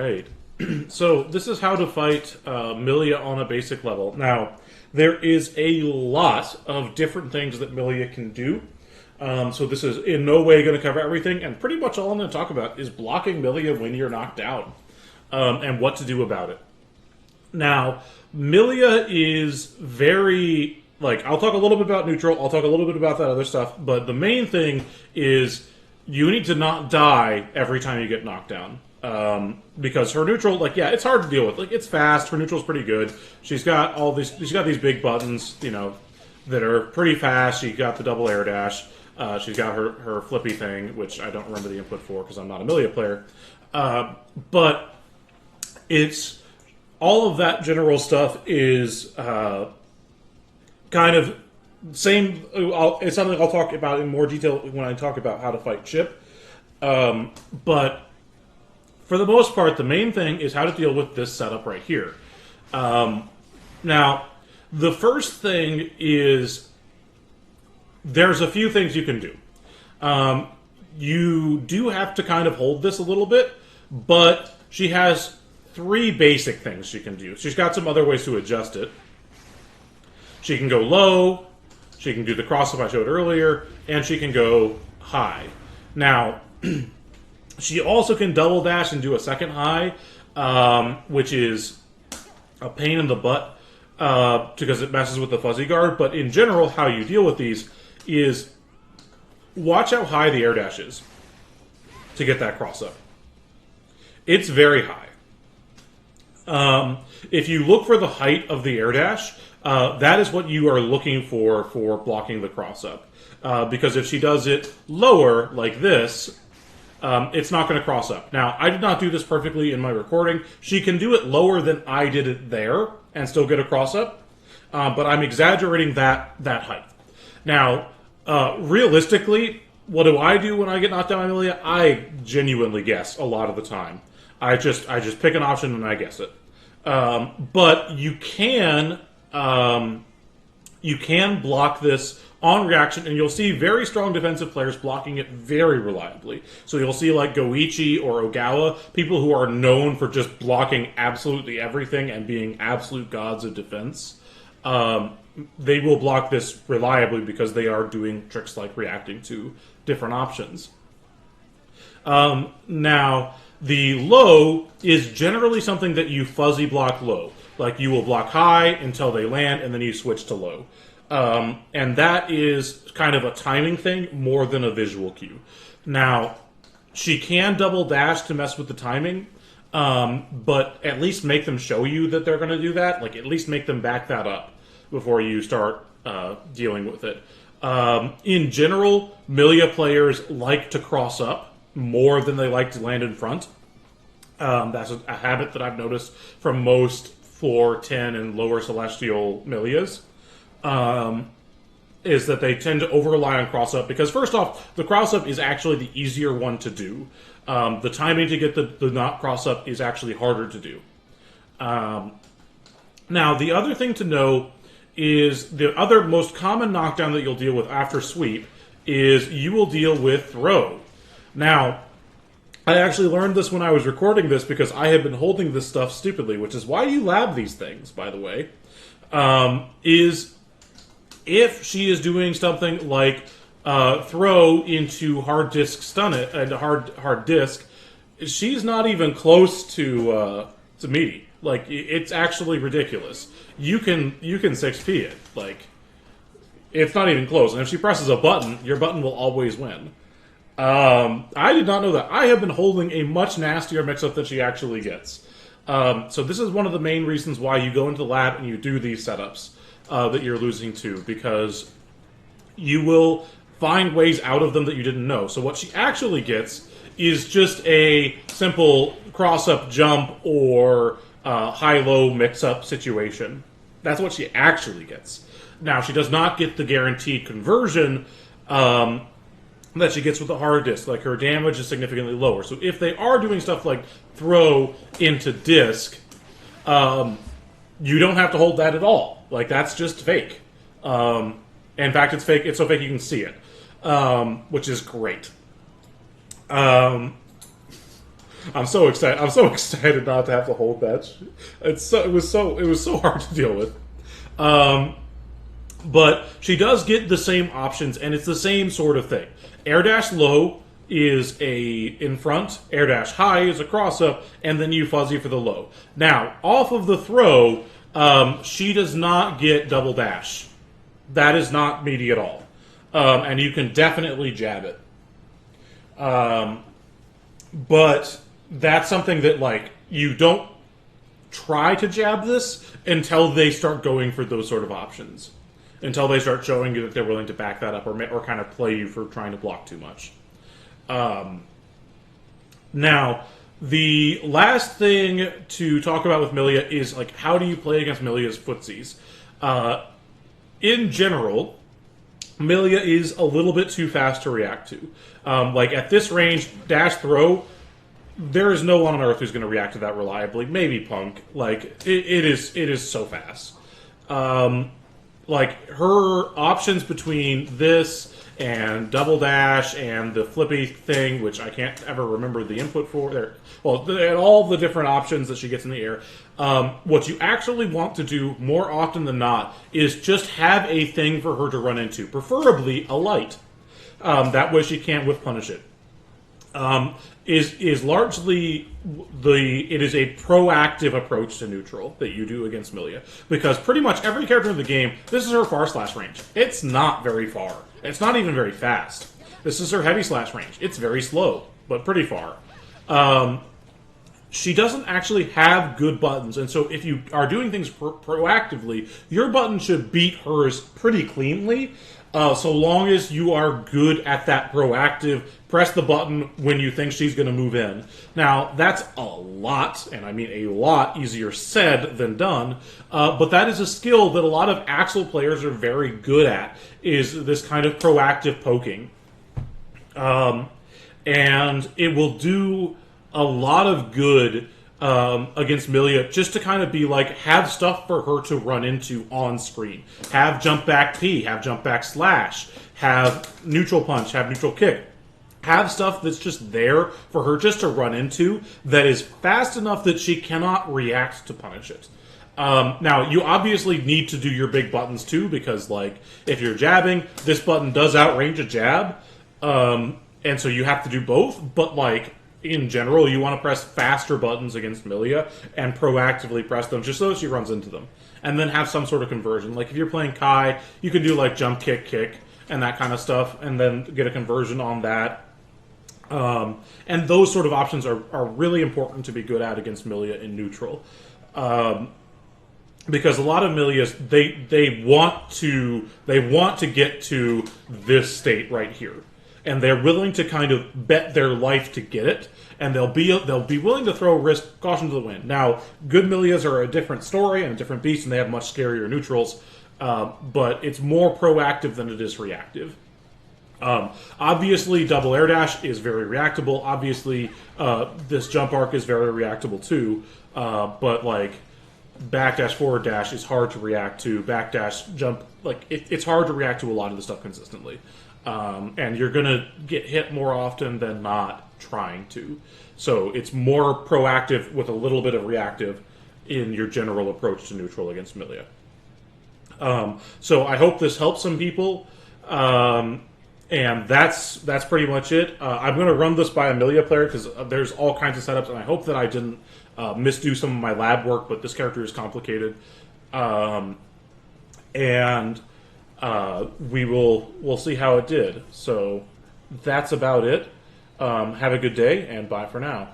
right. So this is how to fight millia on a basic level. Now, there is a lot of different things that millia can do. So this is in no way going to cover everything, and pretty much all I'm going to talk about is blocking millia when you're knocked down, and what to do about it. Now, millia is very, like, I'll talk a little bit about neutral, I'll talk a little bit about that other stuff, but the main thing is you need to not die every time you get knocked down. Because her neutral, like, yeah, it's hard to deal with. Like, it's fast, her neutral's pretty good. She's got these big buttons, you know, that are pretty fast. She's got the double air dash. She's got her flippy thing, which I don't remember the input for because I'm not a millia player. But it's all of that general stuff is kind of same. It's something I'll talk about in more detail when I talk about how to fight Chip. But for the most part, the main thing is how to deal with this setup right here. Now, the first thing is there's a few things you can do. You do have to kind of hold this a little bit, but she has three basic things she can do. She's got some other ways to adjust it. She can go low, she can do the cross-up I showed earlier, and she can go high. Now, she also can double dash and do a second high, which is a pain in the butt because it messes with the fuzzy guard. But in general, how you deal with these is watch how high the air dash is to get that cross up. It's very high. If you look for the height of the air dash, that is what you are looking for blocking the cross up. Because if she does it lower, like this, it's not going to cross up. Now, I did not do this perfectly in my recording. She can do it lower than I did it there and still get a cross up, but I'm exaggerating that height. Now, realistically, what do I do when I get knocked down by millia? I genuinely guess a lot of the time. I just pick an option and I guess it. But you can block this on reaction, and you'll see very strong defensive players blocking it very reliably. So you'll see like Goichi or Ogawa, people who are known for just blocking absolutely everything and being absolute gods of defense. They will block this reliably because they are doing tricks like reacting to different options. Now, the low is generally something that you fuzzy block low. Like, you will block high until they land, and then you switch to low. And that is kind of a timing thing more than a visual cue. Now, she can double dash to mess with the timing, but at least make them show you that they're going to do that. Like, at least make them back that up before you start dealing with it. In general, millia players like to cross up more than they like to land in front. That's a habit that I've noticed from most floor 10 and lower celestial millias. Is that they tend to over-rely on cross-up, because first off, the cross-up is actually the easier one to do. The timing to get the not cross-up is actually harder to do. Now, the other thing to know is the other most common knockdown that you'll deal with after sweep is you will deal with throw. Now, I actually learned this when I was recording this because I have been holding this stuff stupidly, which is why you lab these things, by the way, is if she is doing something like throw into hard disk stun it, and hard disk, she's not even close to meaty. Like, it's actually ridiculous. You can 6P it. Like, it's not even close. And if she presses a button, your button will always win. I did not know that. I have been holding a much nastier mix-up than she actually gets. So this is one of the main reasons why you go into the lab and you do these setups that you're losing to, because you will find ways out of them that you didn't know. So what she actually gets is just a simple cross-up jump or high-low mix-up situation. That's what she actually gets. Now, she does not get the guaranteed conversion that she gets with the hard disk. Like, her damage is significantly lower. So if they are doing stuff like throw into disk, you don't have to hold that at all. Like, that's just fake. In fact, it's fake. It's so fake you can see it, which is great. I'm so excited. I'm so excited not to have to hold that. It was so hard to deal with. But she does get the same options, and it's the same sort of thing. Air dash low is a in front, air dash high is a cross up, and then you fuzzy for the low. Now, off of the throw, she does not get double dash. That is not meaty at all. And you can definitely jab it. But that's something that, like, you don't try to jab this until they start going for those sort of options. Until they start showing you that they're willing to back that up or kind of play you for trying to block too much. Now, the last thing to talk about with Millia is, like, how do you play against Millia's footsies? In general, Millia is a little bit too fast to react to. Like, at this range, dash throw, there is no one on Earth who's going to react to that reliably. Maybe Punk. Like, it is so fast. Like, her options between this and double dash and the flippy thing, which I can't ever remember the input for. And all the different options that she gets in the air. What you actually want to do more often than not is just have a thing for her to run into, preferably a light. That way she can't whiff punish it. Is largely it is a proactive approach to neutral that you do against Millia, because pretty much every character in the game, this is her far slash range. It's not very far. It's not even very fast. This is her heavy slash range. It's very slow, but pretty far. She doesn't actually have good buttons, and so if you are doing things proactively, your button should beat hers pretty cleanly, so long as you are good at that proactive, press the button when you think she's going to move in. Now, that's a lot, and I mean a lot, easier said than done, but that is a skill that a lot of Axel players are very good at, is this kind of proactive poking. And it will do a lot of good against Millia, just to kind of be like, have stuff for her to run into on screen. Have jump back P, have jump back slash, have neutral punch, have neutral kick. Have stuff that's just there for her just to run into that is fast enough that she cannot react to punish it. Now, you obviously need to do your big buttons too, because, like, if you're jabbing, this button does outrange a jab, and so you have to do both, but, like, in general, you want to press faster buttons against Millia and proactively press them just so she runs into them. And then have some sort of conversion. Like, if you're playing Kai, you can do, like, jump, kick, and that kind of stuff, and then get a conversion on that. And those sort of options are really important to be good at against Millia in neutral. Because a lot of Millias, they want to get to this state right here. And they're willing to kind of bet their life to get it, and they'll be willing to throw risk, caution to the wind. Now, good Millias are a different story and a different beast, and they have much scarier neutrals, but it's more proactive than it is reactive. Obviously, double air dash is very reactable. Obviously, this jump arc is very reactable too, but, like, backdash forward dash is hard to react to. Backdash jump, like, it's hard to react to a lot of the stuff consistently. And you're going to get hit more often than not trying to. So it's more proactive with a little bit of reactive in your general approach to neutral against Millia. So I hope this helps some people. And that's pretty much it. I'm going to run this by a Millia player because there's all kinds of setups, and I hope that I didn't misdo some of my lab work, but this character is complicated. We'll see how it did. So that's about it. Have a good day, and bye for now.